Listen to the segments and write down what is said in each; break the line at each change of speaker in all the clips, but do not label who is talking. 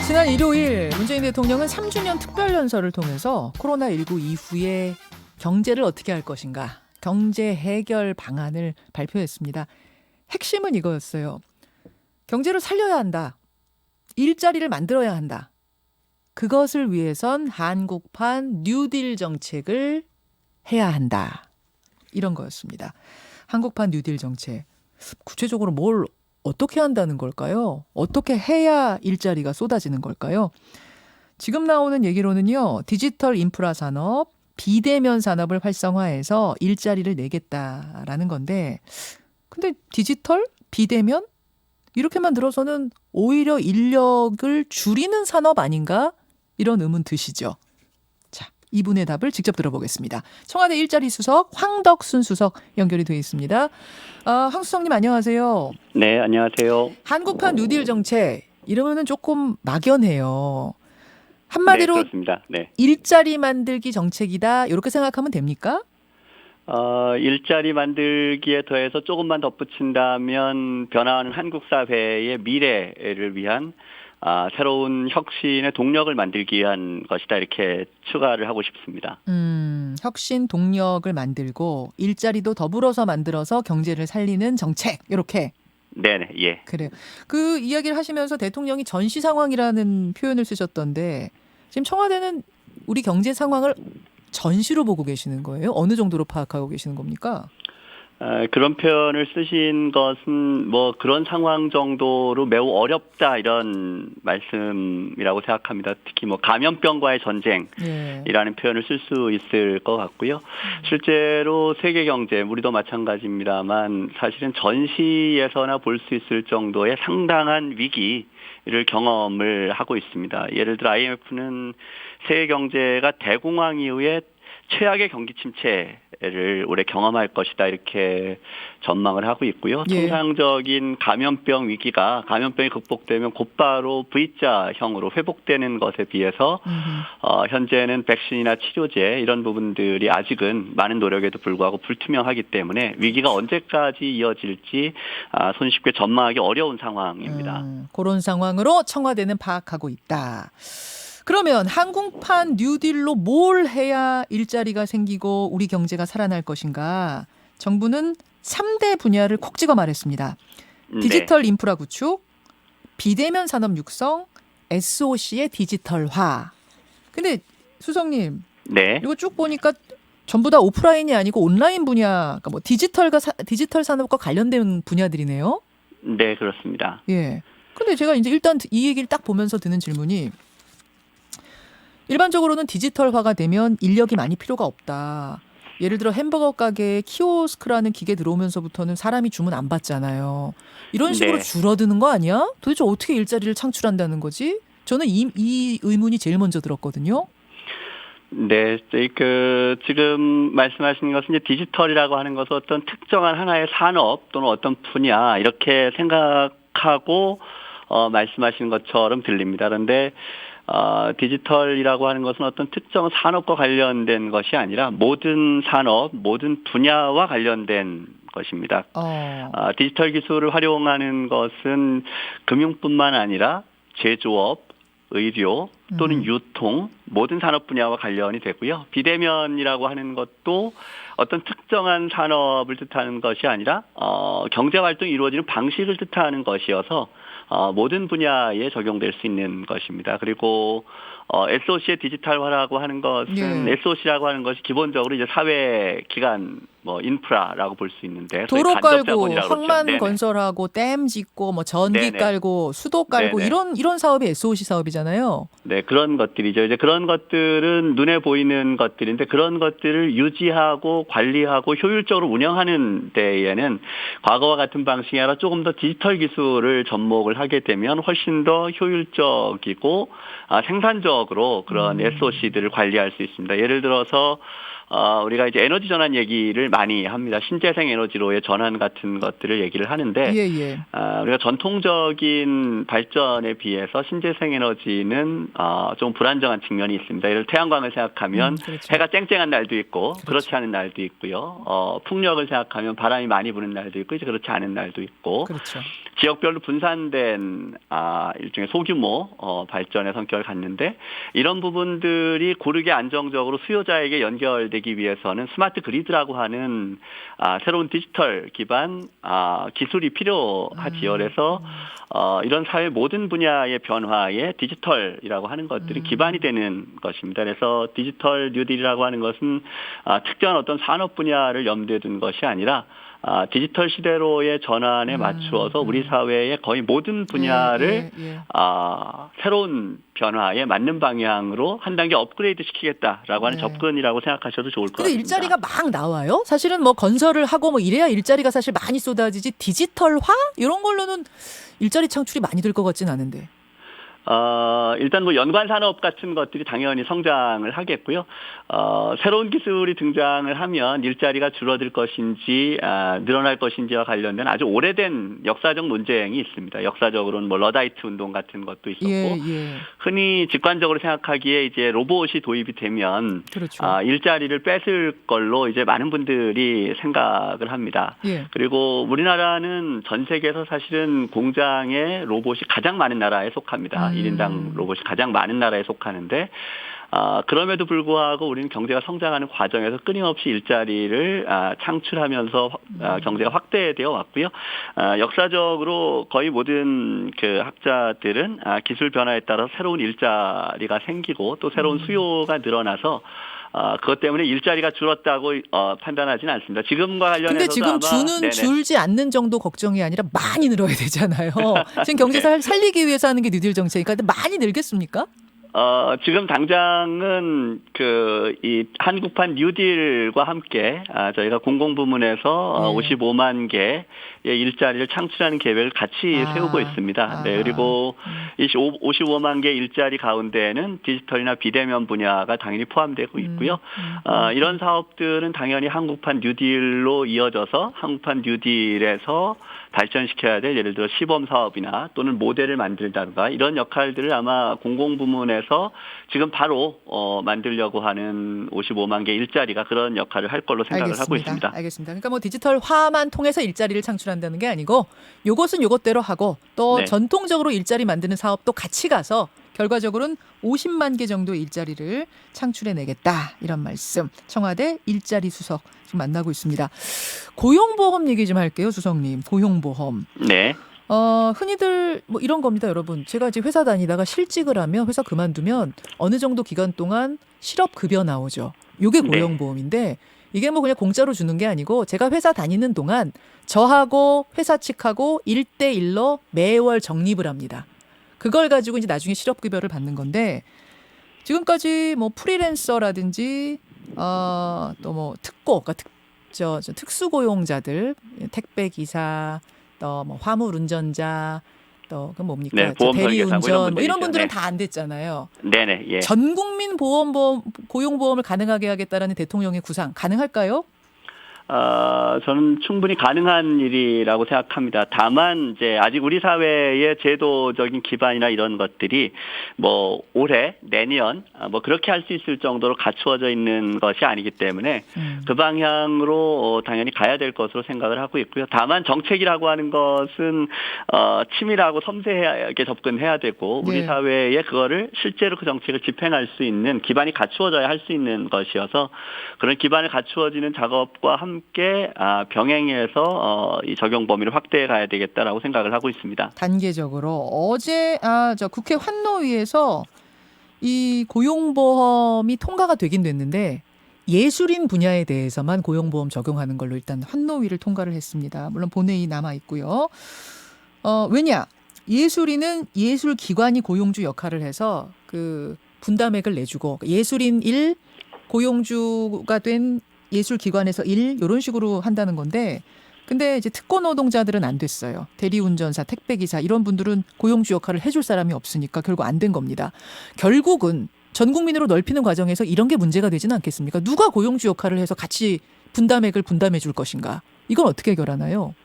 지난 일요일 문재인 대통령은 3주년 특별연설을 통해서 코로나19 이후에 경제를 어떻게 할 것인가, 경제 해결 방안을 발표했습니다. 핵심은 이거였어요. 경제를 살려야 한다. 일자리를 만들어야 한다. 그것을 위해선 한국판 뉴딜 정책을 해야 한다. 이런 거였습니다. 한국판 뉴딜 정책. 구체적으로 뭘 어떻게 한다는 걸까요? 어떻게 해야 일자리가 쏟아지는 걸까요? 지금 나오는 얘기로는요, 디지털 인프라 산업, 비대면 산업을 활성화해서 일자리를 내겠다라는 건데, 근데 디지털, 비대면 이렇게만 들어서는 오히려 인력을 줄이는 산업 아닌가? 이런 의문 드시죠? 자, 이분의 답을 직접 들어보겠습니다. 청와대 일자리 수석 황덕순 수석 연결이 되어 있습니다. 황 수석님 안녕하세요.
네, 안녕하세요.
한국판 뉴딜 정책 이러면은 조금 막연해요. 한마디로
네, 그렇습니다. 네.
일자리 만들기 정책이다 이렇게 생각하면 됩니까?
일자리 만들기에 더해서 조금만 덧붙인다면 변화하는 한국 사회의 미래를 위한 새로운 혁신의 동력을 만들기 위한 것이다, 이렇게 추가를 하고 싶습니다.
혁신 동력을 만들고 일자리도 더불어서 만들어서 경제를 살리는 정책 이렇게.
네네, 예.
그래요. 그 이야기를 하시면서 대통령이 전시 상황이라는 표현을 쓰셨던데 지금 청와대는 우리 경제 상황을 전시로 보고 계시는 거예요? 어느 정도로 파악하고 계시는 겁니까?
그런 표현을 쓰신 것은 뭐 그런 상황 정도로 매우 어렵다, 이런 말씀이라고 생각합니다. 특히 뭐 감염병과의 전쟁이라는 표현을 쓸 수 있을 것 같고요. 실제로 세계 경제, 우리도 마찬가지입니다만 사실은 전시에서나 볼 수 있을 정도의 상당한 위기를 경험을 하고 있습니다. 예를 들어 IMF는 세계 경제가 대공황 이후에 최악의 경기 침체를 올해 경험할 것이다, 이렇게 전망을 하고 있고요.
예.
통상적인 감염병 위기가 감염병이 극복되면 곧바로 V자형으로 회복되는 것에 비해서 현재는 백신이나 치료제 이런 부분들이 아직은 많은 노력에도 불구하고 불투명하기 때문에 위기가 언제까지 이어질지 손쉽게 전망하기 어려운 상황입니다.
그런 상황으로 청와대는 파악하고 있다. 그러면 한국판 뉴딜로 뭘 해야 일자리가 생기고 우리 경제가 살아날 것인가? 정부는 3대 분야를 콕 집어 말했습니다. 디지털 인프라 구축, 비대면 산업 육성, SOC의 디지털화. 근데 수석님,
네.
이거 쭉 보니까 전부 다 오프라인이 아니고 온라인 분야, 그러니까 뭐 디지털 산업과 관련된 분야들이네요.
네, 그렇습니다.
예. 근데 제가 이제 일단 이 얘기를 딱 보면서 드는 질문이, 일반적으로는 디지털화가 되면 인력이 많이 필요가 없다. 예를 들어 햄버거 가게에 키오스크라는 기계 들어오면서부터는 사람이 주문 안 받잖아요. 이런 식으로
네.
줄어드는 거 아니야? 도대체 어떻게 일자리를 창출한다는 거지? 저는 이 의문이 제일 먼저 들었거든요.
네, 지금 말씀하시는 것은 이제 디지털이라고 하는 것은 어떤 특정한 하나의 산업 또는 어떤 분야, 이렇게 생각하고 말씀하시는 것처럼 들립니다. 그런데 디지털이라고 하는 것은 어떤 특정 산업과 관련된 것이 아니라 모든 산업, 모든 분야와 관련된 것입니다. 디지털 기술을 활용하는 것은 금융뿐만 아니라 제조업, 의료 또는 유통, 모든 산업 분야와 관련이 되고요. 비대면이라고 하는 것도 어떤 특정한 산업을 뜻하는 것이 아니라 경제활동이 이루어지는 방식을 뜻하는 것이어서 모든 분야에 적용될 수 있는 것입니다. 그리고 SOC의 디지털화라고 하는 것은, SOC라고 하는 것이 기본적으로 이제 사회기관 인프라라고 볼 수 있는데,
도로 깔고 항만 건설하고 댐 짓고 뭐 전기 깔고 수도 깔고 이런 사업이 SOC 사업이잖아요.
네, 그런 것들이죠. 이제 그런 것들은 눈에 보이는 것들인데, 그런 것들을 유지하고 관리하고 효율적으로 운영하는 데에는 과거와 같은 방식이 아니라 조금 더 디지털 기술을 접목을 하게 되면 훨씬 더 효율적이고 생산적으로 그런 SOC들을 관리할 수 있습니다. 예를 들어서 우리가 이제 에너지 전환 얘기를 많이 합니다. 신재생 에너지로의 전환 같은 것들을 얘기를 하는데, 우리가 전통적인 발전에 비해서 신재생 에너지는 좀 불안정한 측면이 있습니다. 예를 들어 태양광을 생각하면 해가 쨍쨍한 날도 있고 그렇지 않은 날도 있고요. 풍력을 생각하면 바람이 많이 부는 날도 있고 이제 그렇지 않은 날도 있고. 지역별로 분산된 일종의 소규모 발전의 성격을 갖는데 이런 부분들이 고르게 안정적으로 수요자에게 연결되기 위해서는 스마트 그리드라고 하는 새로운 디지털 기반 기술이 필요하지요. 그래서 이런 사회 모든 분야의 변화에 디지털이라고 하는 것들이 기반이 되는 것입니다. 그래서 디지털 뉴딜이라고 하는 것은 특정한 어떤 산업 분야를 염두에 둔 것이 아니라 디지털 시대로의 전환에 맞추어서 우리 사회의 거의 모든 분야를 새로운 변화에 맞는 방향으로 한 단계 업그레이드 시키겠다라고 하는 접근이라고 생각하셔도 좋을 것 같습니다.
근데 일자리가 막 나와요? 사실은 뭐 건설을 하고 뭐 이래야 일자리가 사실 많이 쏟아지지 디지털화? 이런 걸로는 일자리 창출이 많이 될 것 같진 않은데.
일단 뭐 연관 산업 같은 것들이 당연히 성장을 하겠고요. 새로운 기술이 등장을 하면 일자리가 줄어들 것인지, 늘어날 것인지와 관련된 아주 오래된 역사적 논쟁이 있습니다. 역사적으로는 뭐 러다이트 운동 같은 것도 있었고, 흔히 직관적으로 생각하기에 이제 로봇이 도입이 되면,
그렇죠.
일자리를 뺏을 걸로 이제 많은 분들이 생각을 합니다. 그리고 우리나라는 전 세계에서 사실은 공장의 로봇이 가장 많은 나라에 속합니다. 1인당 로봇이 가장 많은 나라에 속하는데 그럼에도 불구하고 우리는 경제가 성장하는 과정에서 끊임없이 일자리를 창출하면서 경제가 확대되어 왔고요. 역사적으로 거의 모든 그 학자들은 기술 변화에 따라 새로운 일자리가 생기고 또 새로운 수요가 늘어나서 그것 때문에 일자리가 줄었다고 판단하지는 않습니다. 지금과 관련해서도
근데 지금 주는 줄지 않는 정도 걱정이 아니라 많이 늘어야 되잖아요. 지금 경제 살리기 위해서 하는 게 뉴딜 정책이니까 많이 늘겠습니까?
지금 당장은 이 한국판 뉴딜과 함께 저희가 공공부문에서 55만 개의 일자리를 창출하는 계획을 같이 세우고 있습니다. 네, 그리고 이 55만 개 일자리 가운데는 디지털이나 비대면 분야가 당연히 포함되고 있고요. 이런 사업들은 당연히 한국판 뉴딜로 이어져서 한국판 뉴딜에서 발전시켜야 될 예를 들어 시범 사업이나 또는 모델을 만들다든가 이런 역할들을 아마 공공부문에서 지금 바로 만들려고 하는 55만 개 일자리가 그런 역할을 할 걸로 생각을 하고 있습니다.
알겠습니다. 그러니까 뭐 디지털화만 통해서 일자리를 창출한다는 게 아니고 요것은 요것대로 하고 또 전통적으로 일자리 만드는 사업도 같이 가서 결과적으로는 50만 개 정도의 일자리를 창출해내겠다. 이런 말씀. 청와대 일자리 수석 지금 만나고 있습니다. 고용보험 얘기 좀 할게요. 수석님. 고용보험.
네.
흔히들 뭐 이런 겁니다. 여러분. 제가 이제 회사 다니다가 실직을 하면 회사 그만두면 어느 정도 기간 동안 실업급여 나오죠. 요게 고용보험인데 이게 뭐 그냥 공짜로 주는 게 아니고 제가 회사 다니는 동안 저하고 회사 측하고 1대1로 매월 적립을 합니다. 그걸 가지고 이제 나중에 실업급여를 받는 건데 지금까지 뭐 프리랜서라든지 또 뭐 특고, 그러니까 특수고용자들, 택배기사, 또 뭐 화물운전자, 또 그 뭡니까 대리운전 뭐 이런 분들은 다 안 됐잖아요.
네네. 예.
전국민 고용보험을 가능하게 하겠다라는 대통령의 구상 가능할까요?
저는 충분히 가능한 일이라고 생각합니다. 다만 이제 아직 우리 사회의 제도적인 기반이나 이런 것들이 뭐 올해, 내년 뭐 그렇게 할 수 있을 정도로 갖추어져 있는 것이 아니기 때문에 그 방향으로 당연히 가야 될 것으로 생각을 하고 있고요. 다만 정책이라고 하는 것은 치밀하고 섬세하게 접근해야 되고 우리 사회에 그거를 실제로 그 정책을 집행할 수 있는 기반이 갖추어져야 할 수 있는 것이어서 그런 기반을 갖추어지는 작업과 함께 병행해서 이 적용 범위를 확대해 가야 되겠다라고 생각을 하고 있습니다.
단계적으로 어제 저 국회 환노위에서 이 고용보험이 통과가 되긴 됐는데 예술인 분야에 대해서만 고용보험 적용하는 걸로 일단 환노위를 통과를 했습니다. 물론 본회의 남아 있고요. 왜냐? 예술인은 예술기관이 고용주 역할을 해서 그 분담액을 내주고 예술인 1 고용주가 된 예술기관에서 1 이런 식으로 한다는 건데 근데 이제 특고 노동자들은 안 됐어요. 대리운전사, 택배기사 이런 분들은 고용주 역할을 해줄 사람이 없으니까 결국 안 된 겁니다. 결국은 전 국민으로 넓히는 과정에서 이런 게 문제가 되지는 않겠습니까? 누가 고용주 역할을 해서 같이 분담액을 분담해 줄 것인가? 이건 어떻게 해결하나요?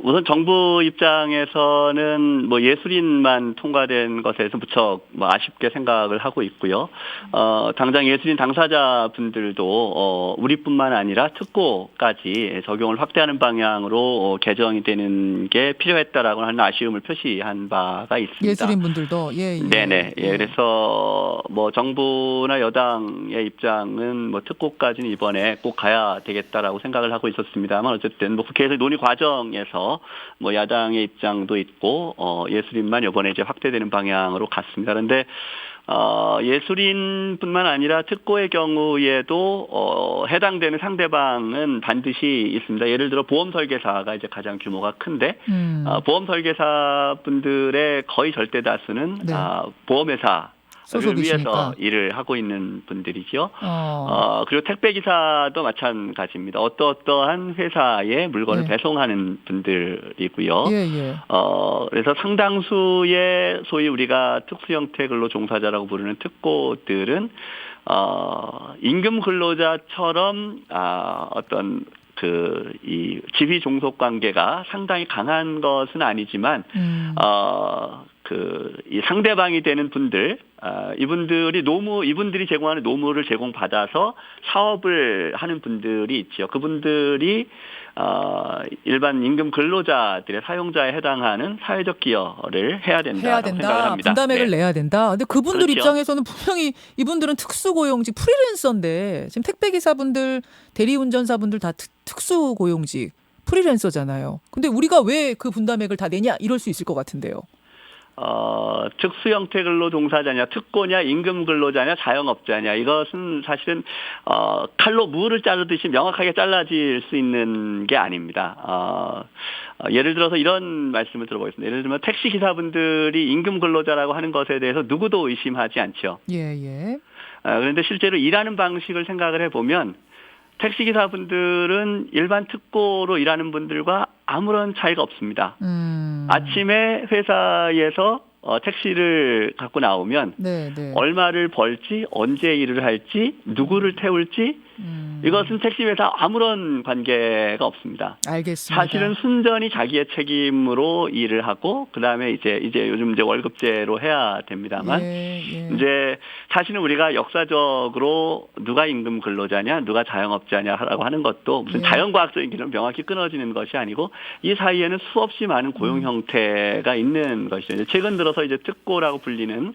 우선 정부 입장에서는 뭐 예술인만 통과된 것에 대해서 무척 뭐 아쉽게 생각을 하고 있고요. 당장 예술인 당사자분들도 우리뿐만 아니라 특고까지 적용을 확대하는 방향으로 개정이 되는 게 필요했다라고 하는 아쉬움을 표시한 바가 있습니다.
예술인분들도 예.
네네. 예, 그래서 뭐 정부나 여당의 입장은 뭐 특고까지는 이번에 꼭 가야 되겠다라고 생각을 하고 있었습니다만 어쨌든 뭐 국회에서 논의 과정에서 뭐 야당의 입장도 있고 예술인만 이번에 이제 확대되는 방향으로 갔습니다. 그런데 예술인뿐만 아니라 특고의 경우에도 해당되는 상대방은 반드시 있습니다. 예를 들어 보험 설계사가 이제 가장 규모가 큰데 보험 설계사 분들의 거의 절대 다수는
네.
보험회사 를
소속이시니까.
위해서 일을 하고 있는 분들이죠. 그리고 택배 기사도 마찬가지입니다. 어떠한 회사에 물건을
네.
배송하는 분들이고요.
예.
그래서 상당수의 소위 우리가 특수 형태 근로 종사자라고 부르는 특고들은 임금 근로자처럼 어떤 이 지휘 종속 관계가 상당히 강한 것은 아니지만 이 상대방이 되는 분들, 이분들이 제공하는 노무를 제공받아서 사업을 하는 분들이 있죠. 그분들이 일반 임금 근로자들의 사용자에 해당하는 사회적 기여를 해야 된다고 생각을 합니다.
분담액을
네.
내야 된다. 근데 그분들
그렇죠.
입장에서는 분명히 이분들은 특수고용직 프리랜서인데 지금 택배기사분들, 대리운전사분들 다 특수고용직 프리랜서잖아요. 근데 우리가 왜 그 분담액을 다 내냐 이럴 수 있을 것 같은데요.
특수 형태 근로 종사자냐, 특고냐, 임금 근로자냐, 자영업자냐, 이것은 사실은 칼로 무를 자르듯이 명확하게 잘라질 수 있는 게 아닙니다. 예를 들어서 이런 말씀을 들어보겠습니다. 예를 들면 택시 기사분들이 임금 근로자라고 하는 것에 대해서 누구도 의심하지 않죠.
예.
그런데 실제로 일하는 방식을 생각을 해보면 택시기사분들은 일반 특고로 일하는 분들과 아무런 차이가 없습니다. 아침에 회사에서 택시를 갖고 나오면
네.
얼마를 벌지, 언제 일을 할지, 누구를 태울지 이것은 택시회사 아무런 관계가 없습니다.
알겠습니다.
사실은 순전히 자기의 책임으로 일을 하고 그다음에 이제 요즘 월급제로 해야 됩니다만 이제 사실은 우리가 역사적으로 누가 임금 근로자냐, 누가 자영업자냐라고 하는 것도 무슨 자연과학적인 기준으로 명확히 끊어지는 것이 아니고 이 사이에는 수없이 많은 고용 형태가 있는 것이죠. 최근 들어서 이제 특고라고 불리는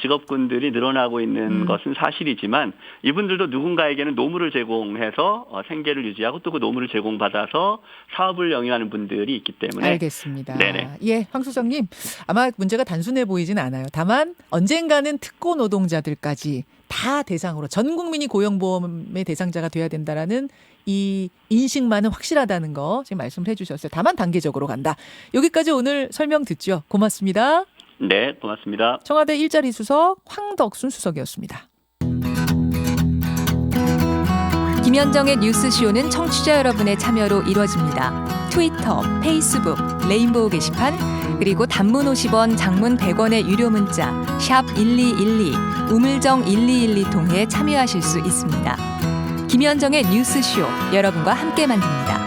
직업군들이 늘어나고 있는 것은 사실이지만 이분들도 누군가에게는 노무를 제공해서 생계를 유지하고 또 그 노무를 제공받아서 사업을 영위하는 분들이 있기 때문에
알겠습니다.
네네.
예, 황 수석님 아마 문제가 단순해 보이진 않아요. 다만 언젠가는 특고 노동자들까지 다 대상으로 전 국민이 고용보험의 대상자가 돼야 된다라는 이 인식만은 확실하다는 거 지금 말씀을 해주셨어요. 다만 단계적으로 간다. 여기까지 오늘 설명 듣죠. 고맙습니다.
네, 고맙습니다.
청와대 일자리 수석 황덕순 수석이었습니다.
김현정의 뉴스쇼는 청취자 여러분의 참여로 이루어집니다. 트위터, 페이스북, 레인보우 게시판, 그리고 단문 50원, 장문 100원의 유료 문자 샵 1212, 우물정 1212 통해 참여하실 수 있습니다. 김현정의 뉴스쇼, 여러분과 함께 만듭니다.